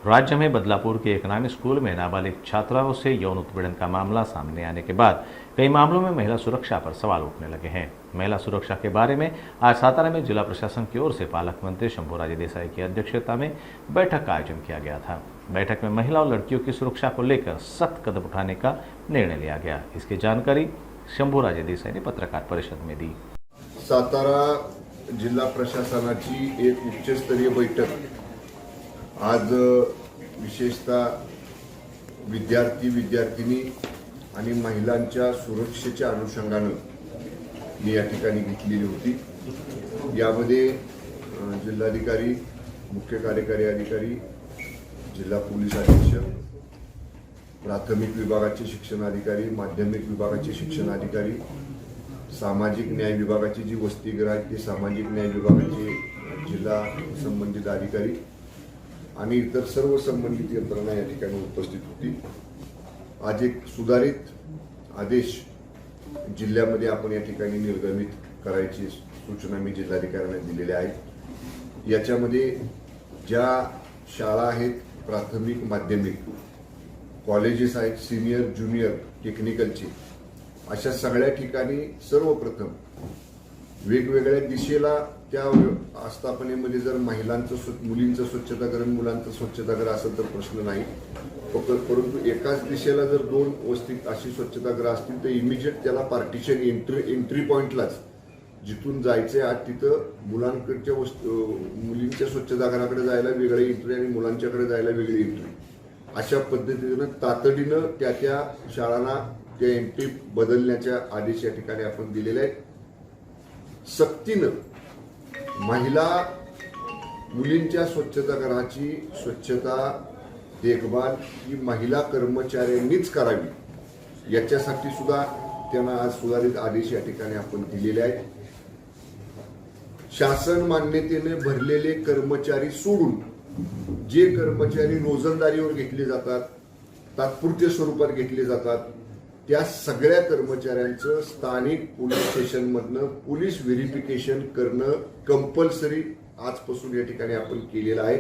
राज्य में बदलापुर के एक नामी स्कूल में नाबालिग छात्राओं से यौन उत्पीड़न का मामला सामने आने के बाद कई मामलों में महिला सुरक्षा पर सवाल उठने लगे हैं। महिला सुरक्षा के बारे में आज सातारा में जिला प्रशासन की ओर से पालक मंत्री शंभूराज देसाई की अध्यक्षता में बैठक का आयोजन किया गया था। बैठक में महिला और लड़कियों की सुरक्षा को लेकर सख्त कदम उठाने का निर्णय लिया गया। इसकी जानकारी शंभूराज देसाई ने पत्रकार परिषद में दी। सातारा जिल्हा प्रशासनाची एक उच्चस्तरीय बैठक आज विशेषतः विद्यार्थी विद्यार्थिनी आणि महिलांच्या सुरक्षेच्या अनुषंगाने मी या ठिकाणी घेतलेली होती। यामध्ये जिल्हाधिकारी, मुख्य कार्यकारी अधिकारी, जिल्हा पोलीस अधीक्षक, प्राथमिक विभागाचे शिक्षणाधिकारी, माध्यमिक विभागाचे शिक्षणाधिकारी, सामाजिक न्याय विभागाची जी वसतिगृह आहेत ते सामाजिक न्याय विभागाचे जिल्हा संबंधित अधिकारी आणि इतर सर्व संबंधित यंत्रणा या ठिकाणी उपस्थित होती। आज एक सुधारित आदेश जिल्ह्यामध्ये आपण या ठिकाणी निर्गमित करायची सूचना मी जिल्हाधिकाऱ्यांना दिलेल्या आहेत। याच्यामध्ये ज्या शाळा आहेत प्राथमिक, माध्यमिक, कॉलेजेस आहेत, सिनियर, ज्युनियर, टेक्निकलचे, अशा सगळ्या ठिकाणी सर्वप्रथम वेगवेगळ्या दिशेला त्या आस्थापनेमध्ये जर मुलींचं स्वच्छताकरण, मुलांचं स्वच्छतागृह असेल तर प्रश्न नाही, परंतु एकाच दिशेला जर दोन वस्तीत अशी स्वच्छतागृह असतील तर इमिजिएट त्याला पार्टिशन एंट्री पॉइंटलाच जिथून जायचंय आज तिथं मुलांकडच्या मुलींच्या स्वच्छतागृहाकडे जायला वेगळी एंट्री आणि मुलांच्याकडे जायला वेगळी एंट्री, अशा पद्धतीनं तातडीनं त्या शाळांना त्या एंट्री बदलण्याच्या आदेश या ठिकाणी आपण दिलेले आहेत। सक्तीनं महिला मुलींच्या स्वच्छतागृहाची स्वच्छता देखभाल ही महिला कर्मचाऱ्यांनीच करावी, याच्यासाठी सुद्धा त्यांना आज सुधारित आदेश या ठिकाणी आपण दिलेले आहेत। शासन मान्यतेने भरलेले कर्मचारी सोडून जे कर्मचारी रोजंदारीवर घेतले जातात, तात्पुरत्या स्वरूपात घेतले जातात, त्या सगळ्या कर्मचाऱ्यांचं स्थानिक पोलीस स्टेशनमधनं पोलीस व्हेरिफिकेशन करणं कंपल्सरी आजपासून या ठिकाणी आपण केलेलं आहे।